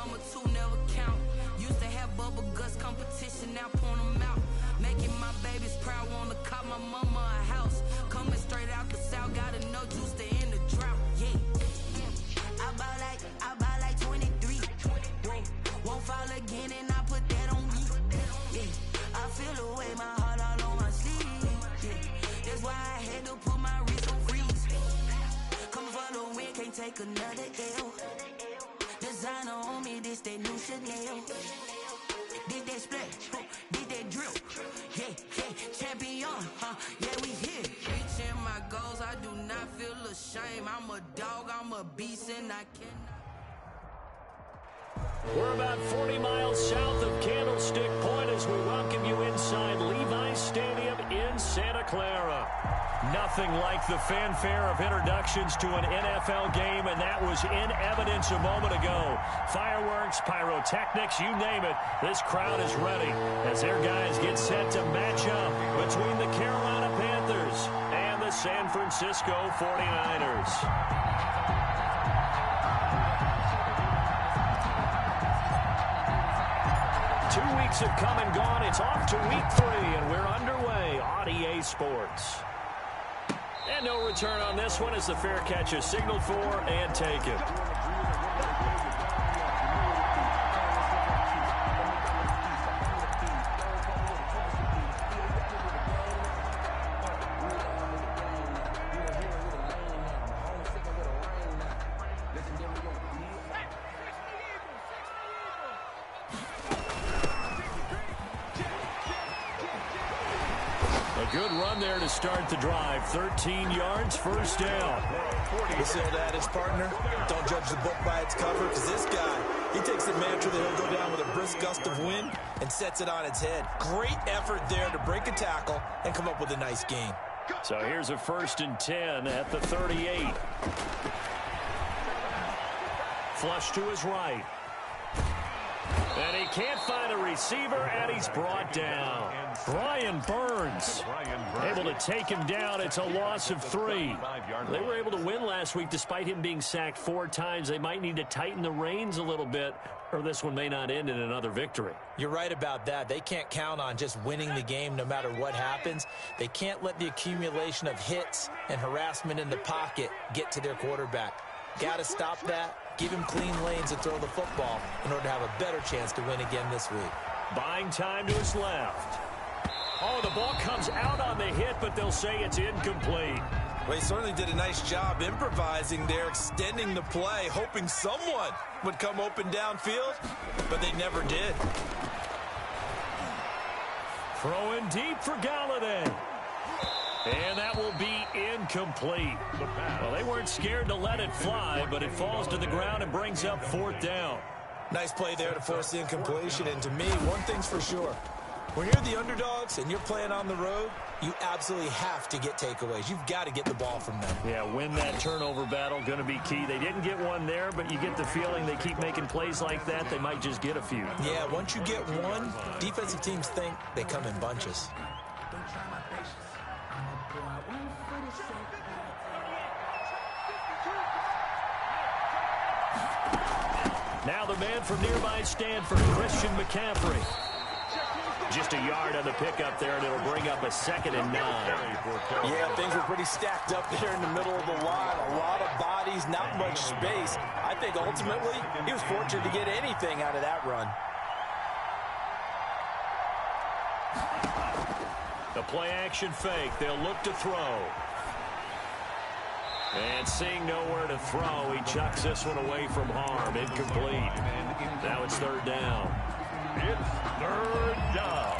number two never count. Used to have bubble guts competition, now point them out. Making my babies proud, wanna call my mama a house. Coming straight out the south, gotta know juice to end the drought. Yeah. I buy like 23. Won't fall again and I put that on me. Yeah. I feel the way, my heart all on my sleeve. Yeah. That's why I had to put my wrist on freeze. Come for the win, can't take another L. Designer on me, this that new Chanel. Did that splash, did that drip. Yeah, champion, yeah, we here. Reaching my goals, I do not feel ashamed. I'm a dog, I'm a beast, and I cannot. We're about 40 miles south of Candlestick Point as we welcome you inside Levi's Stadium in Santa Clara. Nothing like the fanfare of introductions to an NFL game, and that was in evidence a moment ago. Fireworks, pyrotechnics, you name it. This crowd is ready as their guys get set to match up between the Carolina Panthers and the San Francisco 49ers. 2 weeks have come and gone. It's off to week 3, and we're underway on EA Sports. And no return on this one as the fair catch is signaled for and taken. Good run there to start the drive. 13 yards, first down. This old adage, partner, don't judge the book by its cover, because this guy, he takes the mantra that he'll go down with a brisk gust of wind and sets it on its head. Great effort there to break a tackle and come up with a nice gain. So here's a 1st and 10 at the 38. Flush to his right. And he can't find a receiver, and he's brought down. Brian Burns able to take him down. It's a loss of 3. They were able to win last week despite him being sacked 4 times. They might need to tighten the reins a little bit, or this one may not end in another victory. You're right about that. They can't count on just winning the game no matter what happens. They can't let the accumulation of hits and harassment in the pocket get to their quarterback. Got to stop that. Give him clean lanes to throw the football in order to have a better chance to win again this week. Buying time to his left. Oh, the ball comes out on the hit, but they'll say it's incomplete. Well, he certainly did a nice job improvising there, extending the play, hoping someone would come open downfield, but they never did. Throwing deep for Galladay. And that will be incomplete. Well, they weren't scared to let it fly, but it falls to the ground and brings up 4th down. Nice play there to force the incompletion. And to me, one thing's for sure. When you're the underdogs and you're playing on the road, you absolutely have to get takeaways. You've got to get the ball from them. Yeah, win that turnover battle, going to be key. They didn't get one there, but you get the feeling they keep making plays like that, they might just get a few. Yeah, once you get one, defensive teams think they come in bunches. Now the man from nearby Stanford, Christian McCaffrey. Just a yard on the pickup there, and it'll bring up a 2nd and 9. Yeah, things were pretty stacked up there in the middle of the line. A lot of bodies, not much space. I think ultimately he was fortunate to get anything out of that run. The play-action fake. They'll look to throw. And seeing nowhere to throw, he chucks this one away from harm. Incomplete. Now it's 3rd down. It's 3rd down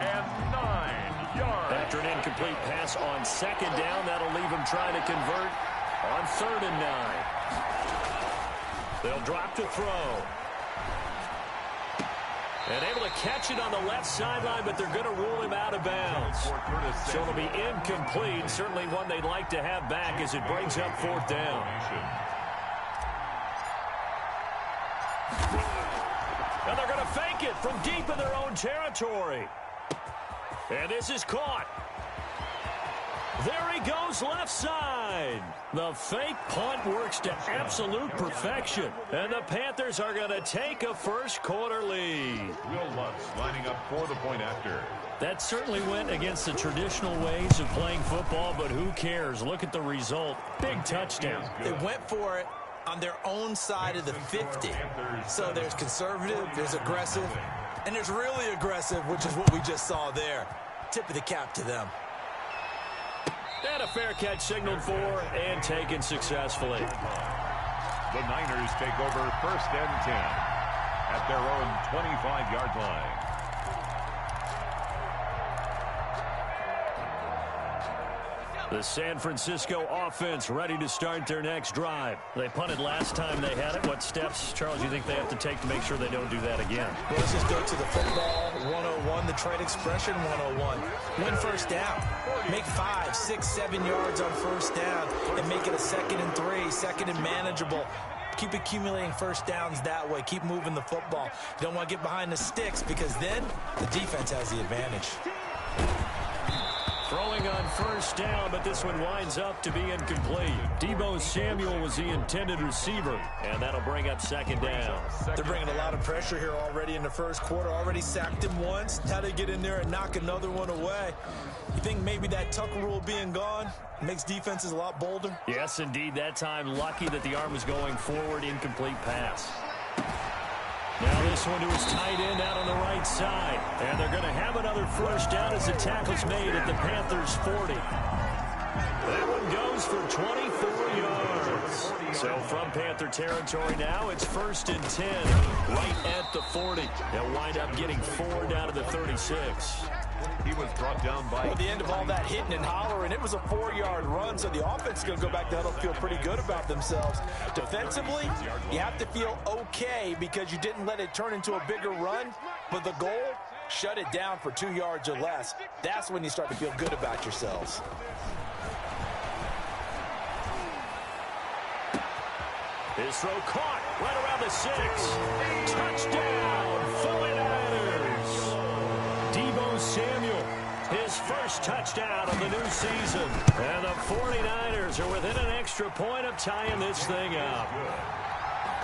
and 9 yards. After an incomplete pass on 2nd down, that'll leave him trying to convert on 3rd and 9. They'll drop to throw. And able to catch it on the left sideline, but they're going to rule him out of bounds. So it'll be incomplete. Certainly one they'd like to have back as it brings up 4th down. And they're going to fake it from deep in their own territory. And this is caught. There he goes left side. The fake punt works to absolute perfection. And the Panthers are going to take a first quarter lead. Will Lutz lining up for the point after. That certainly went against the traditional ways of playing football, but who cares? Look at the result. Big touchdown. They went for it on their own side of the 50. So there's conservative, there's aggressive, and there's really aggressive, which is what we just saw there. Tip of the cap to them. And a fair catch signaled for and taken successfully. The Niners take over 1st and 10 at their own 25-yard line. The San Francisco offense ready to start their next drive. They punted last time they had it. What steps, Charles, do you think they have to take to make sure they don't do that again? Well, let's just go to the football 101, the trade expression 101. Win first down. Make 5, 6, 7 yards on first down and make it a 2nd and 3, 2nd and manageable. Keep accumulating first downs that way. Keep moving the football. You don't want to get behind the sticks because then the defense has the advantage. Throwing on first down, but this one winds up to be incomplete. Deebo Samuel was the intended receiver, and that'll bring up 2nd down. They're bringing a lot of pressure here already in the first quarter. Already sacked him once. How to get in there and knock another one away. You think maybe that Tucker rule being gone makes defenses a lot bolder? Yes, indeed. That time, lucky that the arm was going forward. Incomplete pass. Now this one to his tight end out on the right side. And they're going to have another first down as the tackle's made at the Panthers' 40. That one goes for 24 yards. So from Panther territory now, it's 1st and 10 right at the 40. They'll wind up getting 4 down to the 36. He was brought down by... At the end of all that hitting and hollering, it was a 4-yard run, so the offense is going to go back to huddle, feel pretty good about themselves. Defensively, you have to feel okay because you didn't let it turn into a bigger run, but the goal, shut it down for 2 yards or less. That's when you start to feel good about yourselves. His throw caught right around the 6. Touchdown, 49ers. Deebo Samuel, his first touchdown of the new season. And the 49ers are within an extra point of tying this thing up.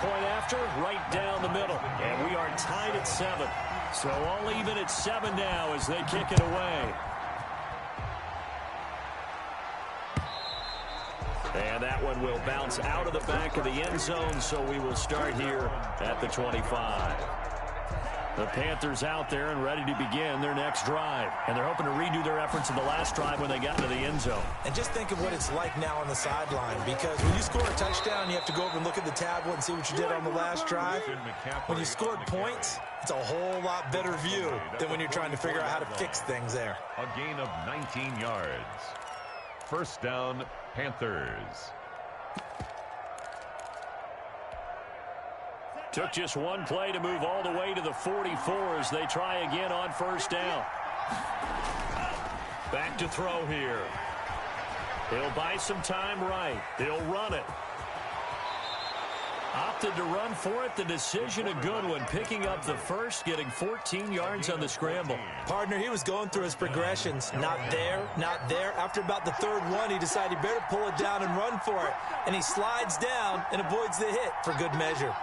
Point after, right down the middle. And we are tied at 7. So all even at 7 now as they kick it away. And that one will bounce out of the back of the end zone, so we will start here at the 25. The Panthers out there and ready to begin their next drive. And they're hoping to redo their efforts in the last drive when they got into the end zone. And just think of what it's like now on the sideline, because when you score a touchdown, you have to go over and look at the tablet and see what you did on the last drive. When you scored points, it's a whole lot better view than when you're trying to figure out how to fix things there. A gain of 19 yards. First down, Panthers. Took just one play to move all the way to the 44 as they try again on first down. Back to throw here. He'll buy some time right. He'll run it. Opted to run for it. The decision a good one. Picking up the first, getting 14 yards on the scramble. Partner, he was going through his progressions. Not there, not there. After about the 3rd one, he decided he better pull it down and run for it. And he slides down and avoids the hit for good measure.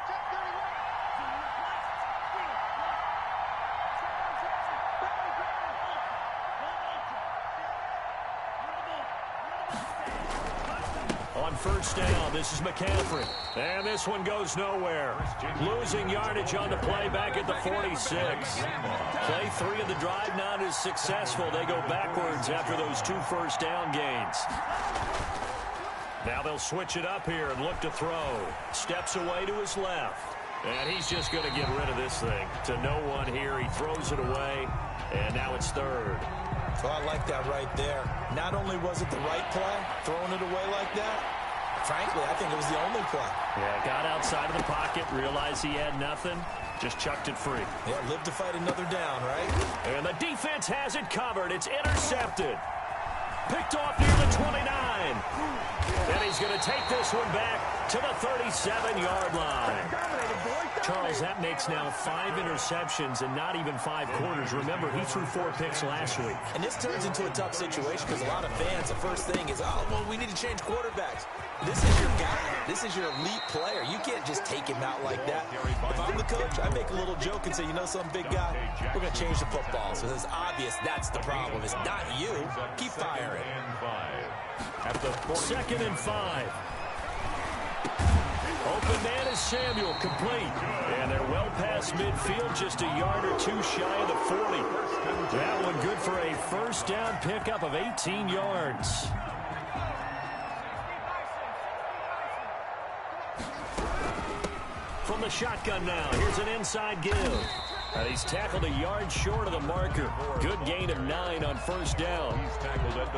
First down, this is McCaffrey. And this one goes nowhere. Losing yardage on the play back at the 46. Play 3 of the drive not as successful. They go backwards after those 2 first down gains. Now they'll switch it up here and look to throw. Steps away to his left. And he's just going to get rid of this thing. To no one here. He throws it away. And now it's 3rd. So I like that right there. Not only was it the right play, throwing it away like that, frankly, I think it was the only play. Yeah, got outside of the pocket, realized he had nothing, just chucked it free. Yeah, live to fight another down, right? And the defense has it covered. It's intercepted. Picked off near the 29. And he's going to take this one back to the 37-yard line. Charles, that makes now 5 interceptions and not even 5 quarters. Remember, he threw 4 picks last week. And this turns into a tough situation because a lot of fans, the first thing is, oh, well, we need to change quarterbacks. This is your guy. This is your elite player. You can't just take him out like that. If I'm the coach, I make a little joke and say, you know something, big guy? We're going to change the football. So it's obvious that's the problem. It's not you. Keep firing. At the 2nd and 5. Open man is Samuel, complete. And they're well past midfield, just a yard or 2 shy of the 40. That one good for a first down pickup of 18 yards. From the shotgun now, here's an inside give. He's tackled a yard short of the marker. Good gain of 9 on first down.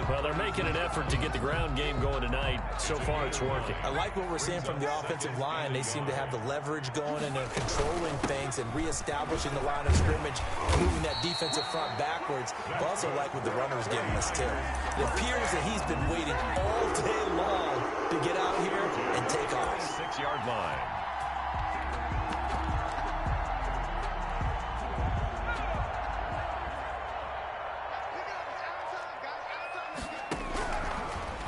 Well, they're making an effort to get the ground game going tonight. So far, it's working. I like what we're seeing from the offensive line. They seem to have the leverage going, and they're controlling things and reestablishing the line of scrimmage, moving that defensive front backwards. I also like what the runner's giving us, too. It appears that he's been waiting all day long to get out here and take off. 6-yard line.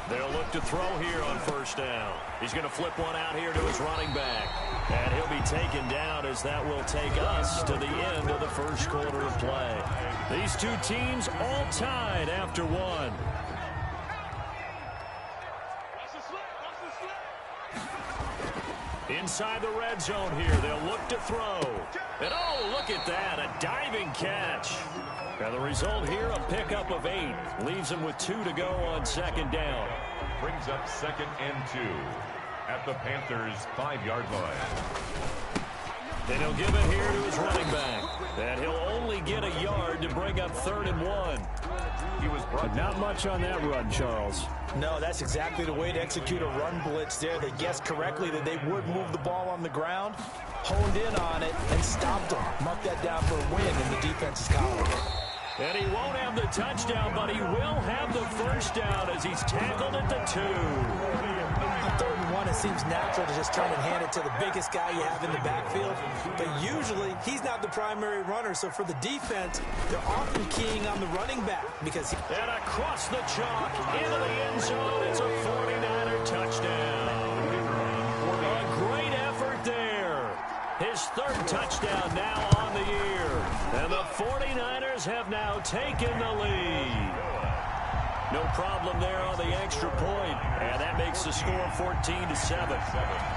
They'll look to throw here on first down. He's going to flip one out here to his running back. And he'll be taken down as that will take us to the end of the first quarter of play. These two teams all tied after 1. Inside the red zone here, they'll look to throw. And oh, look at that, a diving catch. And the result here, a pickup of 8. Leaves him with 2 to go on second down. Brings up 2nd and 2 at the Panthers' 5-yard line. Then he'll give it here to his running back. And he'll only get a yard to bring up 3rd and 1. He was brought Not much on that run, Charles. No, that's exactly the way to execute a run blitz there. They guessed correctly that they would move the ball on the ground, honed in on it, and stopped them. Marked that down for a win in the defense's column. And he won't have the touchdown, but he will have the first down as he's tackled at the 2. On 3rd and 1, it seems natural to just turn and hand it to the biggest guy you have in the backfield. But usually, he's not the primary runner. So for the defense, they're often keying on the running back because And across the chalk, into the end zone, it's a 49er touchdown. A great effort there. His 3rd touchdown now on the year. And the 49ers have now taken the lead. No problem there on the extra point. And that makes the score 14-7.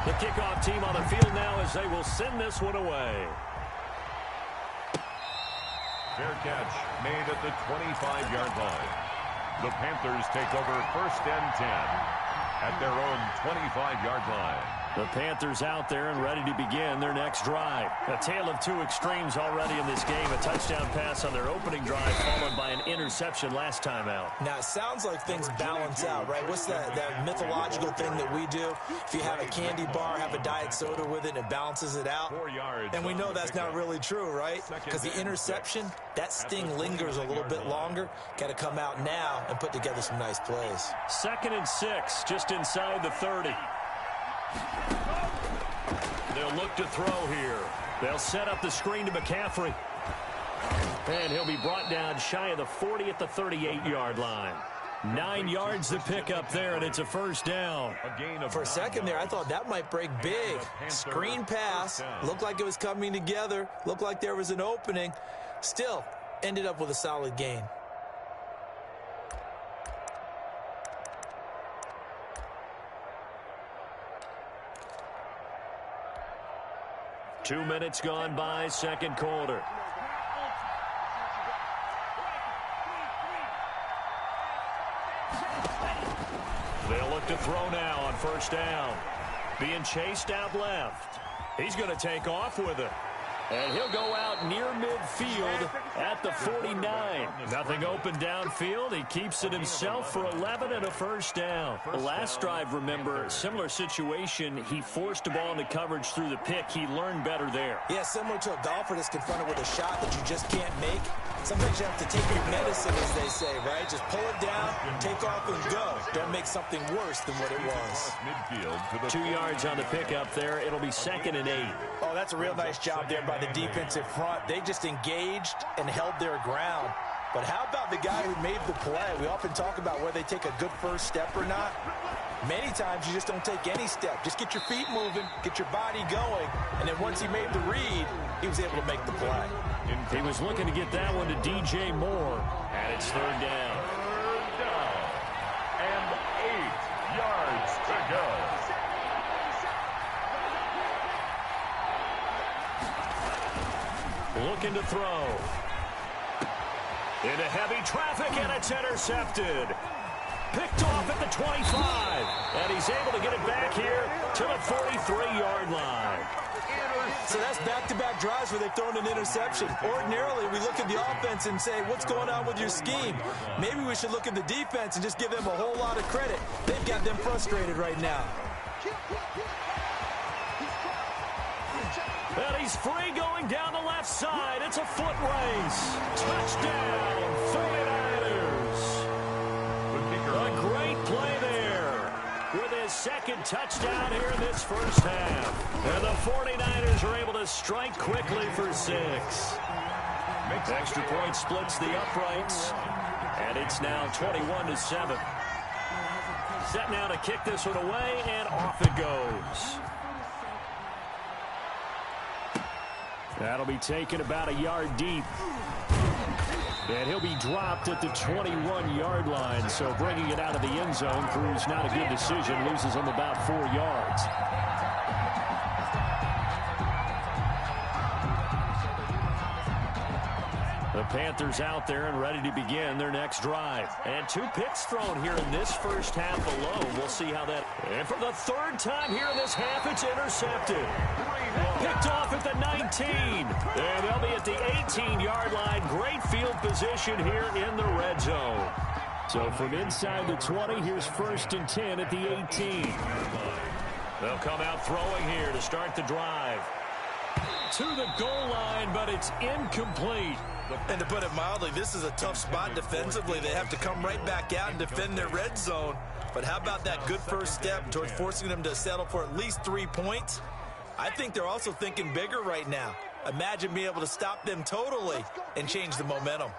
The kickoff team on the field now as they will send this one away. Fair catch made at the 25-yard line. The Panthers take over 1st and 10 at their own 25-yard line. The Panthers out there and ready to begin their next drive. A tale of 2 extremes already in this game. A touchdown pass on their opening drive followed by an interception last time out. Now, it sounds like things balance out, right? What's that mythological thing that we do? If you have a candy bar, have a diet soda with it, it balances it out. 4 yards. And we know that's not really true, right? Because the interception, that sting lingers a little bit longer. Got to come out now and put together some nice plays. 2nd and 6, just inside the 30. They'll look to throw here. They'll set up the screen to McCaffrey. And he'll be brought down shy of the 40 at the 38-yard line. 9 yards to pick up there, and it's a first down. For a second there, I thought that might break big. Screen pass. Looked like it was coming together. Looked like there was an opening. Still, ended up with a solid gain. Two minutes gone by, second quarter. They'll look to throw now on first down. Being chased out left. He's going to take off with it. And he'll go out near midfield at the 49. Nothing open downfield. He keeps it himself for 11 and a first down. The last drive, remember, similar situation. He forced a ball into coverage through the pick. He learned better there. Yeah, similar to a golfer that's confronted with a shot that you just can't make. Sometimes you have to take your medicine, as they say, right? Just pull it down, take off, and go. Don't make something worse than what it was. 2 yards on the pickup there. It'll be 2nd and 8. Oh, that's a real nice job there by the defensive front. They just engaged and held their ground. But how about the guy who made the play? We often talk about whether they take a good first step or not. Many times you just don't take any step. Just get your feet moving, get your body going, and then once he made the read, he was able to make the play. He was looking to get that one to DJ Moore, and it's 3rd down. And 8 yards to go. Looking to throw. Into heavy traffic, and it's intercepted. Picked off at the 25, and he's able to get it back here to the 43-yard line. So that's back-to-back drives where they've thrown an interception. Ordinarily, we look at the offense and say, what's going on with your scheme? Maybe we should look at the defense and just give them a whole lot of credit. They've got them frustrated right now. And he's free going down the left side. It's a foot race. Touchdown, 49ers. A great play there with his 2nd touchdown here in this first half. And the 49ers are able to strike quickly for 6. Extra point splits the uprights. And it's now 21-7. Set now to kick this one away, and off it goes. That'll be taken about a yard deep. And he'll be dropped at the 21-yard line. So bringing it out of the end zone proves not a good decision. Loses him about 4 yards. The Panthers out there and ready to begin their next drive. And 2 picks thrown here in this first half alone. We'll see how that... And for the 3rd time here in this half, it's intercepted. Picked off at the 19. And they'll be at the 18-yard line. Great field position here in the red zone. So from inside the 20, here's 1st and 10 at the 18. They'll come out throwing here to start the drive. To the goal line, but it's incomplete. And to put it mildly, this is a tough spot defensively. They have to come right back out and defend their red zone. But how about that good first step towards forcing them to settle for at least 3 points? I think they're also thinking bigger right now. Imagine being able to stop them totally and change the momentum.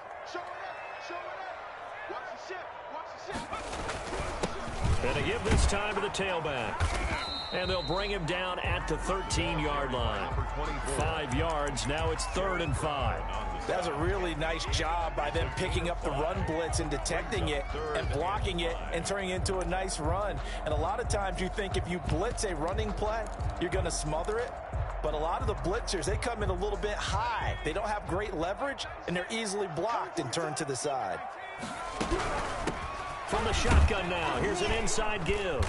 And to give this time to the tailback. And they'll bring him down at the 13-yard line. 5 yards. Now it's 3rd and 5. That was a really nice job by them picking up the run blitz and detecting it and blocking it and turning it into a nice run. And a lot of times you think if you blitz a running play, you're going to smother it. But a lot of the blitzers, they come in a little bit high. They don't have great leverage, and they're easily blocked and turned to the side. From the shotgun now, here's an inside give.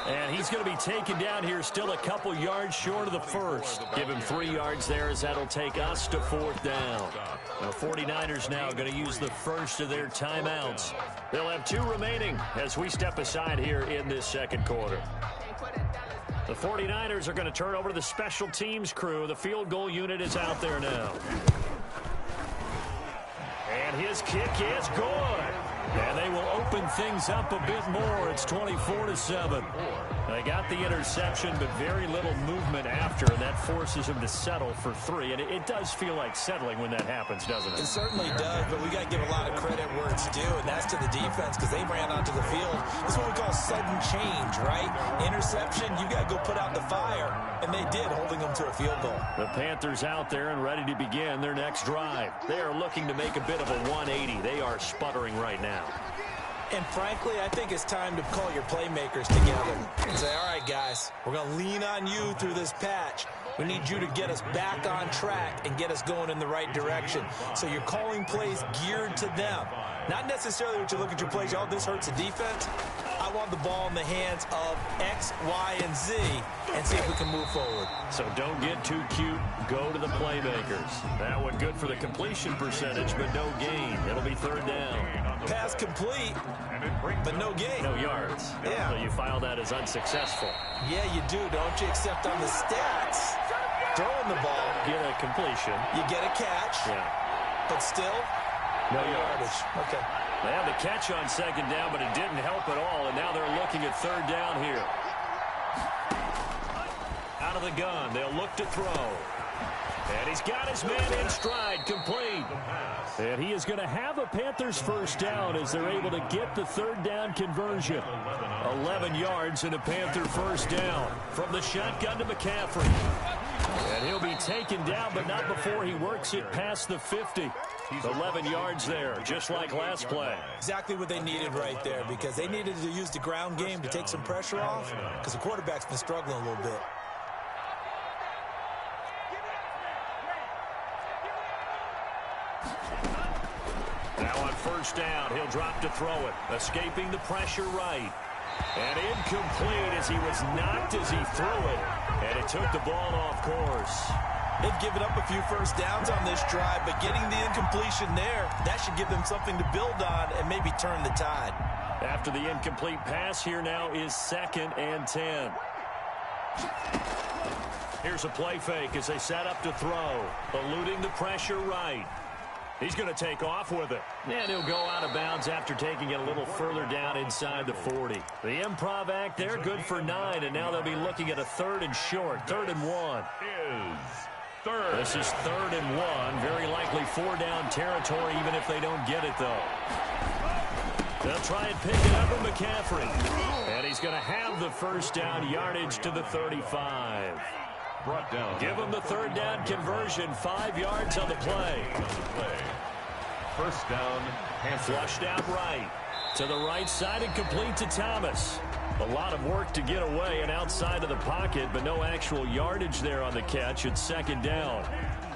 And he's going to be taken down here still a couple yards short of the first. Give him 3 yards there as that'll take us to 4th down. The 49ers now going to use the first of their timeouts. They'll have 2 remaining as we step aside here in this 2nd quarter. The 49ers are going to turn over to the special teams crew. The field goal unit is out there now. And his kick is good. And they will open things up a bit more. It's 24-7. They got the interception, but very little movement after, and that forces him to settle for 3. And it does feel like settling when that happens, doesn't it? It certainly does, but we got to give a lot of credit where it's due, and that's to the defense because they ran onto the field. This is what we call sudden change, right? Interception, you got to go put out the fire, and they did, holding them to a field goal. The Panthers out there and ready to begin their next drive. They are looking to make a bit of a 180. They are sputtering right now. And frankly, I think it's time to call your playmakers together and say, all right, guys, we're going to lean on you through this patch. We need you to get us back on track and get us going in the right direction. So you're calling plays geared to them. Not necessarily what you look at your plays, oh, this hurts the defense. I want the ball in the hands of X, Y, and Z and see if we can move forward. So don't get too cute. go to the playmakers. That one good for the completion percentage, but no gain. It'll be third down. Pass complete, but no gain. No yards. Yeah. So you file that as unsuccessful. Yeah, you do, don't you? Except on the stats, throwing the ball, Get a completion. you get a catch, Yeah. but still, No yards. Okay. They had the catch on second down, but it didn't help at all, and now they're looking at third down here. Out of the gun, they'll look to throw. And he's got his man in stride, complete. And he is going to have a Panthers first down as they're able to get the third down conversion. 11 yards and a Panther first down from the shotgun to McCaffrey. And he'll be taken down, but not before he works it past the 50. 11 yards there, just like last play. Exactly what they needed right there, because they needed to use the ground game to take some pressure off, because the quarterback's been struggling a little bit. Now on first down, he'll drop to throw it. Escaping the pressure right. And incomplete as he was knocked as he threw it. And it took the ball off course. They've given up a few first downs on this drive, but getting the incompletion there, that should give them something to build on and maybe turn the tide. After the incomplete pass, here now is 2nd and 10. Here's a play fake as they set up to throw. Eluding the pressure right. He's going to take off with it. And he'll go out of bounds after taking it a little further down inside the 40. The improv act there, good for 9, and now they'll be looking at a 3rd and short, 3rd and 1. This is 3rd and 1. Very likely 4-down territory, even if they don't get it, though. They'll try and pick it up with McCaffrey. And he's going to have the first down, yardage to the 35. Give him the third down conversion, 5 yards on the play. First down, Flushed out right. To the right side and complete to Thomas. A lot of work to get away and outside of the pocket, but no actual yardage there on the catch. It's 2nd down.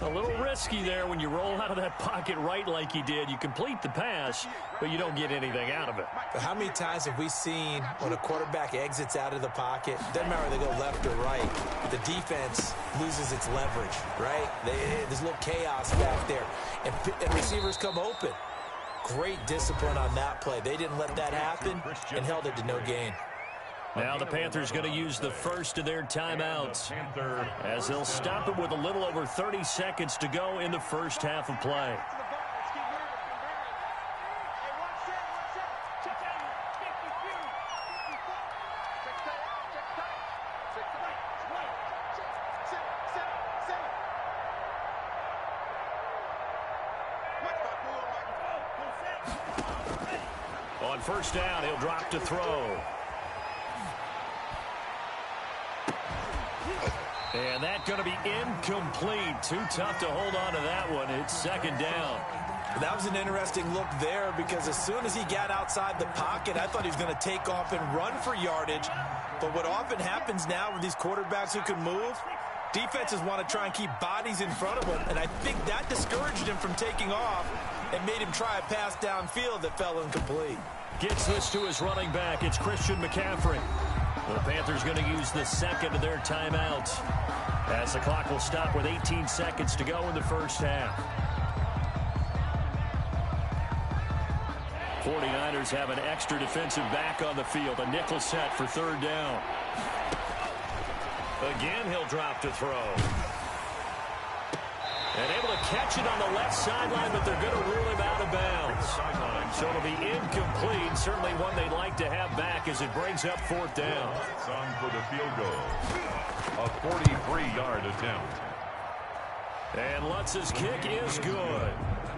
A little risky there when you roll out of that pocket right like he did. You complete the pass, but you don't get anything out of it. But how many times have we seen when a quarterback exits out of the pocket, doesn't matter whether they go left or right, the defense loses its leverage, right? There's a little chaos back there, and receivers come open. Great discipline on that play. They didn't let that happen and held it to no gain. Now the Panthers going to use the first of their timeouts as they'll stop it with a little over 30 seconds to go in the first half of play. On first down, he'll drop to throw. And that's going to be incomplete. Too tough to hold on to that one. It's 2nd down. That was an interesting look there, because as soon as he got outside the pocket, I thought he was going to take off and run for yardage. But what often happens now with these quarterbacks who can move, defenses want to try and keep bodies in front of them, and I think that discouraged him from taking off and made him try a pass downfield that fell incomplete. Gets this to his running back. It's Christian McCaffrey. The Panthers going to use the second of their timeouts as the clock will stop with 18 seconds to go in the first half. 49ers have an extra defensive back on the field. A nickel set for 3rd down. Again, he'll drop to throw. And able to catch it on the left sideline, but they're going to rule him out of bounds. So it'll be incomplete. Certainly one they'd like to have back as it brings up 4th down. on for the field goal. A 43-yard attempt. And Lutz's kick is good.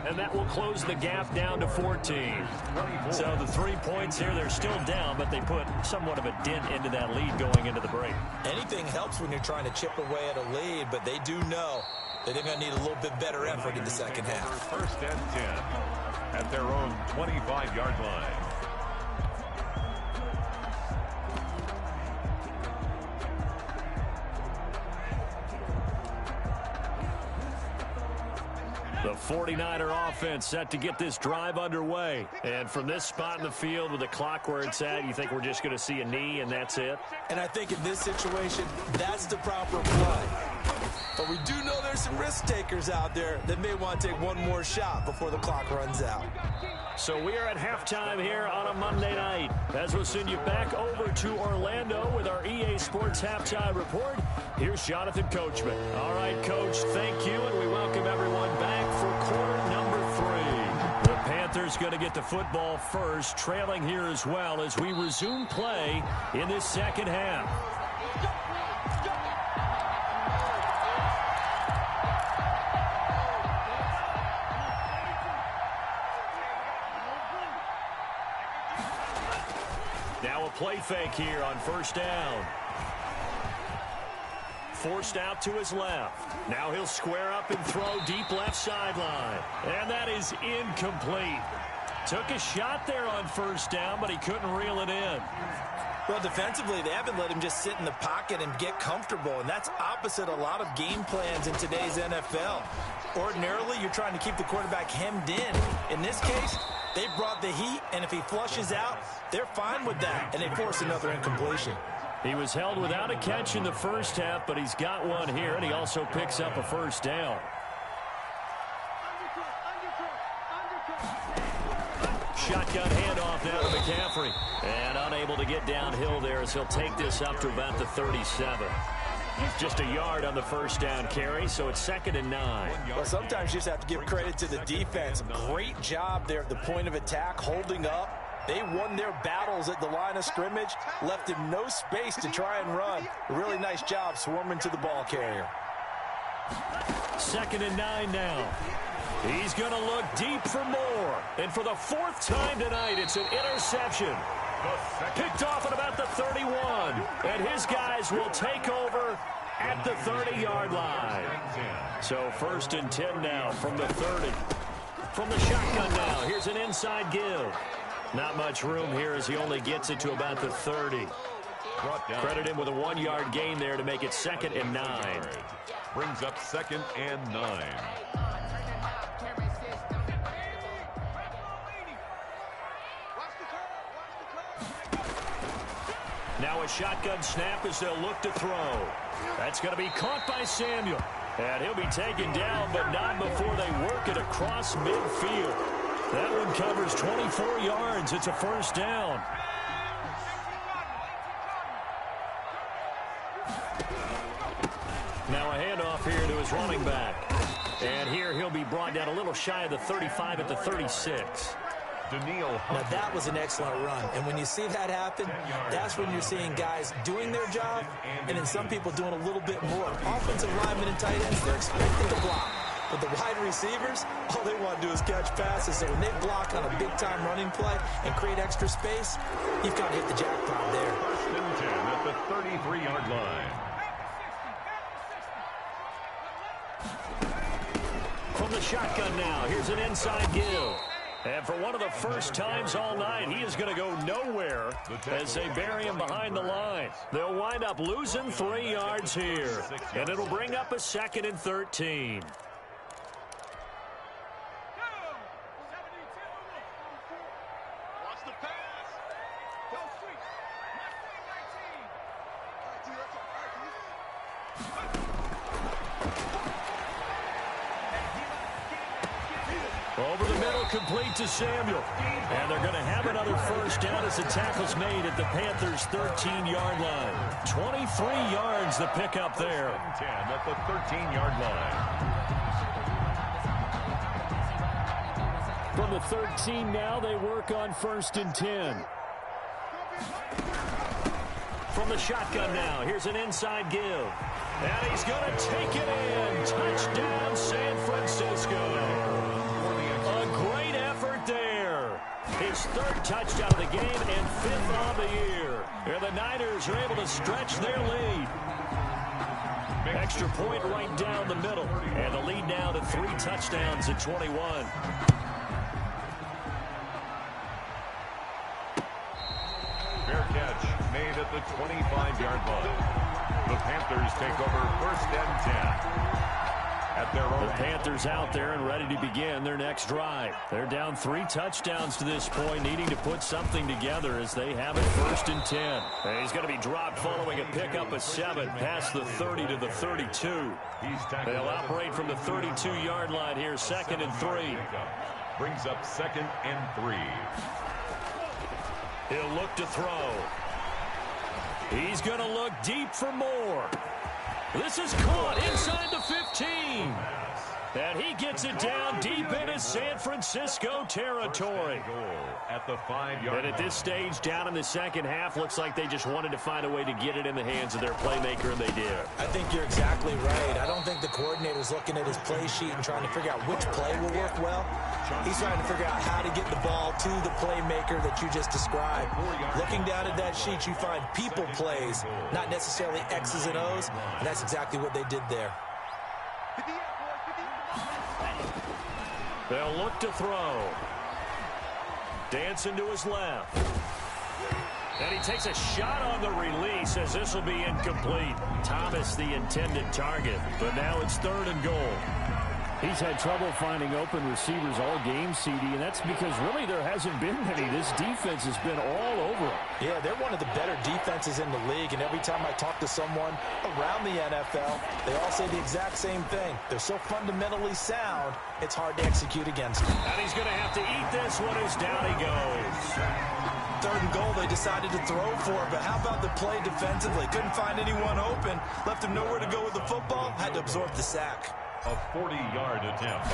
And that will close the gap down to 14. So the 3 points here, they're still down, but they put somewhat of a dent into that lead going into the break. Anything helps when you're trying to chip away at a lead, but they do know that they're going to need a little bit better effort in the second half. First and 10 at their own 25-yard line. The 49er offense set to get this drive underway. And from this spot in the field with the clock where it's at, you think we're just going to see a knee and that's it? And I think in this situation, that's the proper play. But we do know there's some risk takers out there that may want to take one more shot before the clock runs out. So we are at halftime here on a Monday night, as we'll send you back over to Orlando with our EA Sports Halftime Report. Here's Jonathan Coachman. All right, Coach, thank you, and we welcome everyone back for quarter number 3. The Panthers going to get the football first, trailing here as well as we resume play in this second half. Now a play fake here on first down. Forced out to his left. Now he'll square up and throw deep left sideline. And that is incomplete. Took a shot there on first down, but he couldn't reel it in. Well, defensively, they haven't let him just sit in the pocket and get comfortable, and that's opposite a lot of game plans in today's NFL. Ordinarily, you're trying to keep the quarterback hemmed in. In this case, they brought the heat, and if he flushes out, they're fine with that, and they force another incompletion. He was held without a catch in the first half, but he's got one here, and he also picks up a first down. Shotgun handoff now to McCaffrey. And unable to get downhill there as he'll take this up to about the 37. Just a yard on the first down carry, so it's 2nd and 9. Well, sometimes you just have to give credit to the defense. Great job there at the point of attack, holding up. They won their battles at the line of scrimmage, left him no space to try and run. A really nice job swarming to the ball carrier. 2nd and 9 now. He's going to look deep for more. And for the 4th time tonight, it's an interception. Picked off at about the 31. And his guys will take over at the 30-yard line. So 1st and 10 now from the 30. From the shotgun now, here's an inside give. Not much room here as he only gets it to about the 30. Credit him with a 1-yard gain there to make it 2nd and 9. Brings up 2nd and 9. Now a shotgun snap as they'll look to throw. That's going to be caught by Samuel. And he'll be taken down, but not before they work it across midfield. That one covers 24 yards. It's a first down. Now a handoff here to his running back. And here he'll be brought down a little shy of the 35 at the 36. Now that was an excellent run, and when you see that happen, that's when you're seeing guys doing their job and then some people doing a little bit more. Offensive linemen and tight ends, they're expected to block. But the wide receivers, all they want to do is catch passes. So when they block on a big-time running play and create extra space, you've got to hit the jackpot there. 1st and 10 at the 33-yard line. From the shotgun now, here's an inside give. And for one of the first times all night, he is going to go nowhere as they bury him behind the line. They'll wind up losing 3 yards here. And it'll bring up a 2nd and 13. Over the middle, complete to Samuel. And they're going to have another first down as the tackle's made at the Panthers' 13-yard line. 23 yards the pickup there. 10 at the 13-yard line. From the 13 now, they work on 1st and 10. From the shotgun now, here's an inside give. And he's going to take it in. Touchdown, San Francisco. A great effort there. His 3rd touchdown of the game and 5th on the year. And the Niners are able to stretch their lead. Extra point right down the middle. And the lead now to 3 touchdowns at 21. Fair catch made at the 25-yard line. The Panthers take over 1st and 10. at their own. The Panthers out there and ready to begin their next drive. They're down 3 touchdowns to this point, needing to put something together as they have it 1st and 10. And he's going to be dropped following a pickup of 7 past the 30 to the 32. They'll operate from the 32-yard line here, 2nd and 3. Brings up 2nd and 3. He'll look to throw. He's going to look deep for more. This is caught inside the 15. And he gets it down deep into San Francisco territory. At the 5-yard And at this stage, down in the second half, looks like they just wanted to find a way to get it in the hands of their playmaker, and they did. I think you're exactly right. I don't think the coordinator's looking at his play sheet and trying to figure out which play will work well. He's trying to figure out how to get the ball to the playmaker that you just described. Looking down at that sheet, you find people plays, not necessarily X's and O's, and that's exactly what they did there. They'll look to throw. Dancing to his left. And he takes a shot on the release as this will be incomplete. Thomas the intended target, but now it's 3rd and goal. He's had trouble finding open receivers all game, CD, and that's because really there hasn't been any. This defense has been all over him. Yeah, they're one of the better defenses in the league, and every time I talk to someone around the NFL, they all say the exact same thing. They're so fundamentally sound, it's hard to execute against them. And he's going to have to eat this one as down he goes. 3rd and goal, they decided to throw for, but how about the play defensively? Couldn't find anyone open, left him nowhere to go with the football, had to absorb the sack. A 40-yard attempt.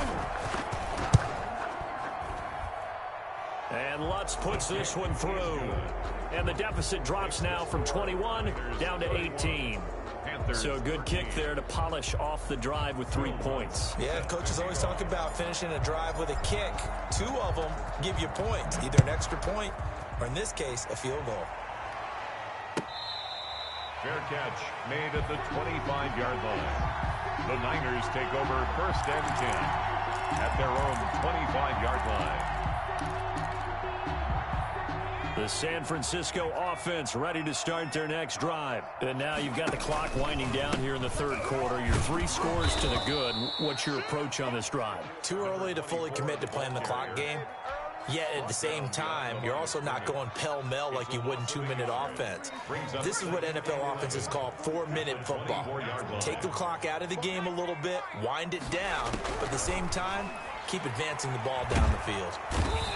And Lutz puts this one through. And the deficit drops now from 21 down to 18. So a good kick there to polish off the drive with 3 points. Yeah, coaches always talk about finishing a drive with a kick. 2 of them give you points, either an extra point or, in this case, a field goal. Fair catch made at the 25-yard line. The Niners take over 1st and 10 at their own 25-yard line. The San Francisco offense ready to start their next drive. And now you've got the clock winding down here in the 3rd quarter. You're 3 scores to the good. What's your approach on this drive? Too early to fully commit to playing the clock game. Yet at the same time, you're also not going pell-mell like you would in 2-minute offense. This is what NFL offenses call 4-minute football. Take the clock out of the game a little bit, wind it down, but at the same time, keep advancing the ball down the field.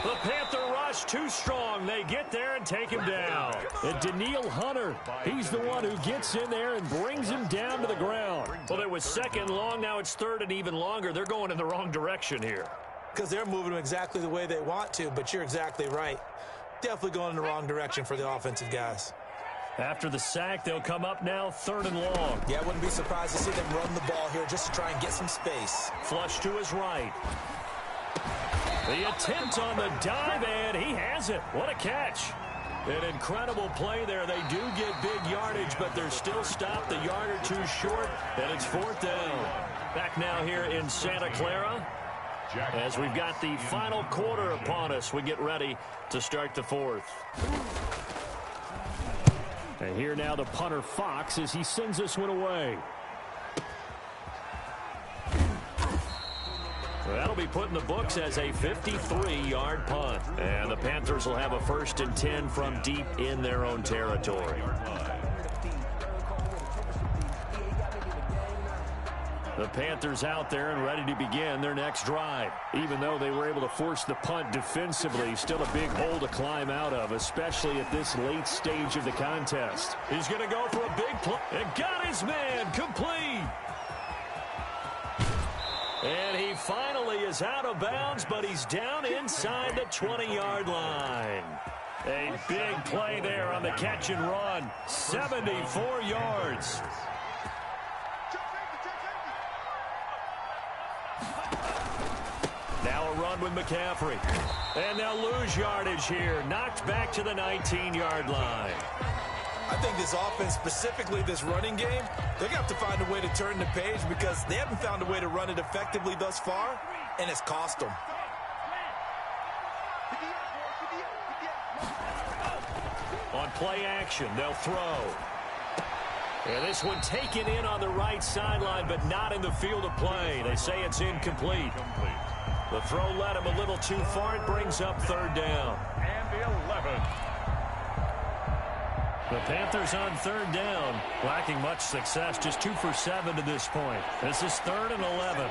The Panther rush too strong. They get there and take him down. And Danielle Hunter, he's the one who gets in there and brings him down to the ground. Well, it was 2nd long. Now it's 3rd and even longer. They're going in the wrong direction here. Because they're moving them exactly the way they want to, but you're exactly right. Definitely going in the wrong direction for the offensive guys. After the sack, they'll come up now 3rd and long. Yeah, I wouldn't be surprised to see them run the ball here just to try and get some space. Flush to his right. The attempt on the dive, and he has it. What a catch. An incredible play there. They do get big yardage, but they're still stopped a yard or 2 short, and it's 4th down. Back now here in Santa Clara. As we've got the final quarter upon us, we get ready to start the 4th. And here now the punter Fox as he sends this one away. That'll be put in the books as a 53-yard punt. And the Panthers will have a 1st and 10 from deep in their own territory. The Panthers out there and ready to begin their next drive. Even though they were able to force the punt defensively, still a big hole to climb out of, especially at this late stage of the contest. He's going to go for a big play. And got his man complete. And he finally is out of bounds, but he's down inside the 20-yard line. A big play there on the catch and run. 74 yards. Now a run with McCaffrey. And they'll lose yardage here. Knocked back to the 19-yard line. I think this offense, specifically this running game, they're going to have to find a way to turn the page because they haven't found a way to run it effectively thus far, and it's cost them. On play action, they'll throw. And this one taken in on the right sideline, but not in the field of play. They say it's incomplete. The throw led him a little too far. It brings up third down. And the 11. The Panthers on third down, lacking much success, just 2 for 7 to this point. This is 3rd and 11.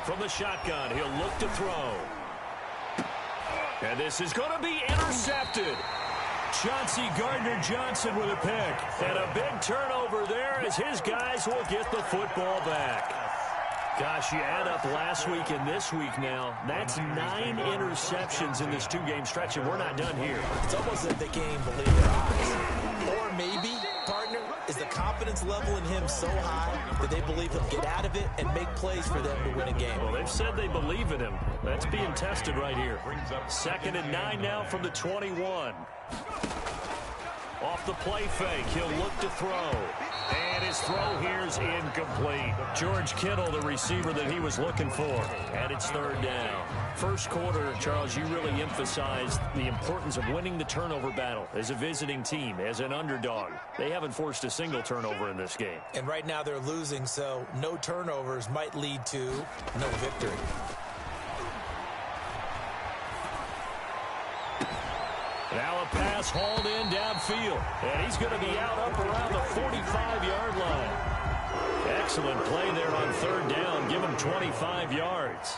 From the shotgun, he'll look to throw. And this is going to be intercepted. Chauncey Gardner-Johnson with a pick. And a big turnover there as his guys will get the football back. Gosh, you add up last week and this week now. That's 9 interceptions in this 2-game stretch, and we're not done here. It's almost like they can't even believe their eyes. Or maybe, partner, is the confidence level in him so high that they believe he'll get out of it and make plays for them to win a game. Well, they've said they believe in him. That's being tested right here. 2nd and 9 now from the 21. Off the play fake, he'll look to throw. And his throw here is incomplete. George Kittle, the receiver that he was looking for. And it's 3rd down. First quarter, Charles, you really emphasized the importance of winning the turnover battle as a visiting team, as an underdog. They haven't forced a single turnover in this game. And right now they're losing, so no turnovers might lead to no victory. Now a pass hauled in downfield. And he's going to be out up around the 45-yard line. Excellent play there on 3rd down. Give him 25 yards.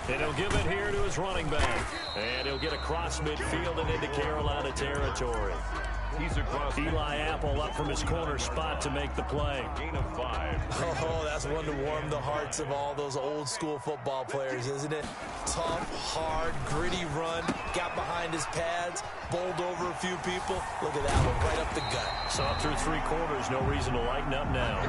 And he'll give it here to his running back. And he'll get across midfield and into Carolina territory. He's across. Eli Apple up from his corner spot to make the play. Gain of 5. Oh, that's one to warm the hearts of all those old school football players, isn't it? Tough, hard, gritty run. Got behind his pads, bowled over a few people. Look at that one, right up the gut. Saw through 3 quarters, no reason to lighten up now.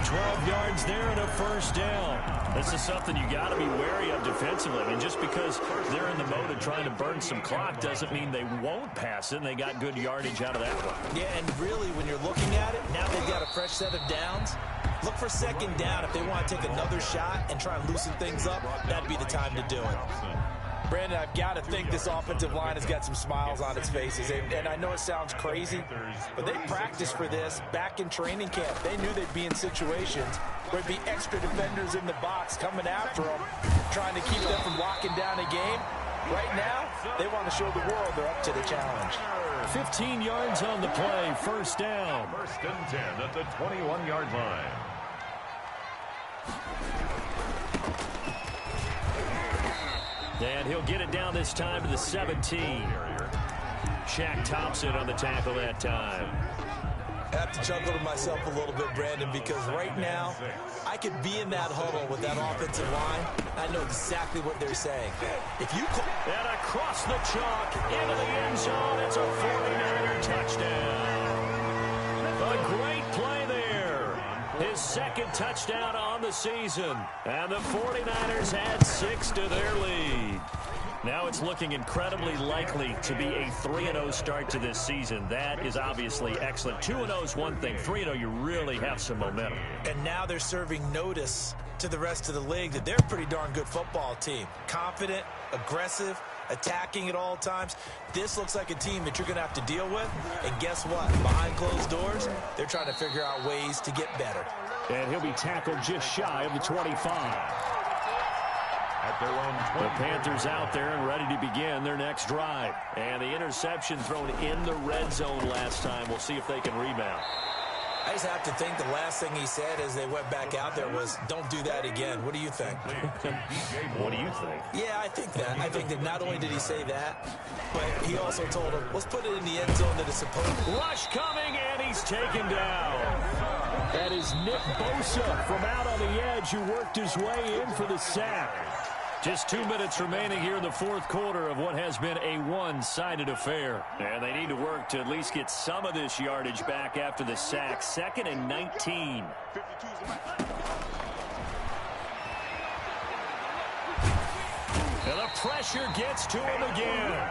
12 yards there and a 1st down. This is something you got to be wary of defensively. I mean, just because they're in the mode of trying to burn some clock doesn't mean they won't pass it, and they got good yardage out of that one. Yeah, and really, when you're looking at it, now they've got a fresh set of downs. Look for 2nd down. If they want to take another shot and try and loosen things up, that'd be the time to do it. Brandon, I've got to think this offensive line has got some smiles on its faces. And I know it sounds crazy, but they practiced for this back in training camp. They knew they'd be in situations where there'd be extra defenders in the box coming after them, trying to keep them from locking down a game. Right now, they want to show the world they're up to the challenge. 15 yards on the play, 1st down. 1st and 10 at the 21-yard line. And he'll get it down this time to the 17. Shaq Thompson on the tackle that time. I have to chuckle to myself a little bit, Brandon, because right now, I could be in that huddle with that offensive line. I know exactly what they're saying. If you call... And across the chalk, into the end zone, it's a 49er touchdown. A great play there. His 2nd touchdown on the season. And the 49ers add 6 to their lead. Now it's looking incredibly likely to be a 3-0 start to this season. That is obviously excellent. 2-0 is one thing. 3-0, you really have some momentum. And now they're serving notice to the rest of the league that they're a pretty darn good football team. Confident, aggressive, attacking at all times. This looks like a team that you're going to have to deal with. And guess what? Behind closed doors, they're trying to figure out ways to get better. And he'll be tackled just shy of the 25. At their own 20. The Panthers out there and ready to begin their next drive. And the interception thrown in the red zone last time. We'll see if they can rebound. I just have to think the last thing he said as they went back out there was, don't do that again. What do you think? What do you think? Yeah, I think that. I think that not only did he say that, but he also told him, let's put it in the end zone that it's supposed to. Rush coming, and he's taken down. That is Nick Bosa from out on the edge who worked his way in for the sack. Just 2 minutes remaining here in the 4th quarter of what has been a one-sided affair. And they need to work to at least get some of this yardage back after the sack. 2nd and 19. And the pressure gets to him again.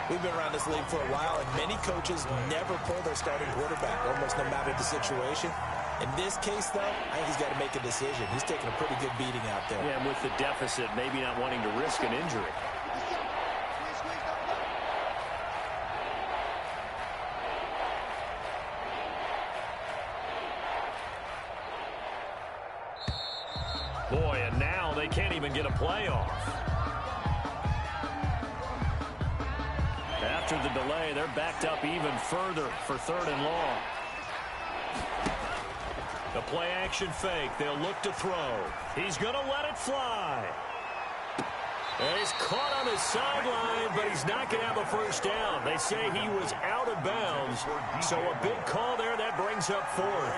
We've been around this league for a while, and many coaches never pull their starting quarterback, almost no matter the situation. In this case, though, I think he's got to make a decision. He's taking a pretty good beating out there. Yeah, and with the deficit, maybe not wanting to risk an injury. Boy, and now they can't even get a play off. After the delay, they're backed up even further for 3rd and long. The play-action fake. They'll look to throw. He's going to let it fly. And he's caught on his sideline, but he's not going to have a first down. They say he was out of bounds, so a big call there. That brings up 4th.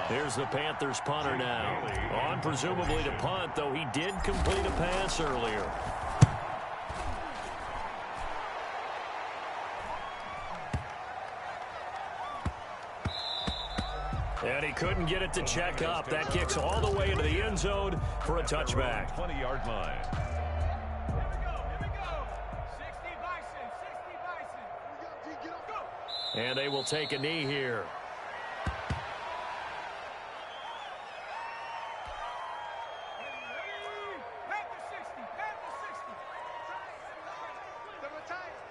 Here's the Panthers punter now. On presumably to punt, though he did complete a pass earlier. And he couldn't get it to check up. That kicks all the way into the end zone for a touchback. 20-yard line. And they will take a knee here.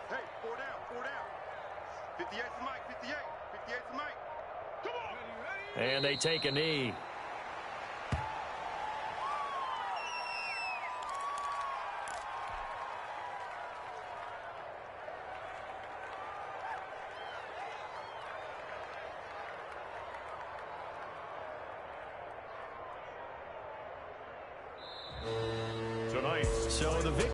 Hey, 4 down. 58's the mic, 58's the mic. Come on. And they take a knee. Tonight. So the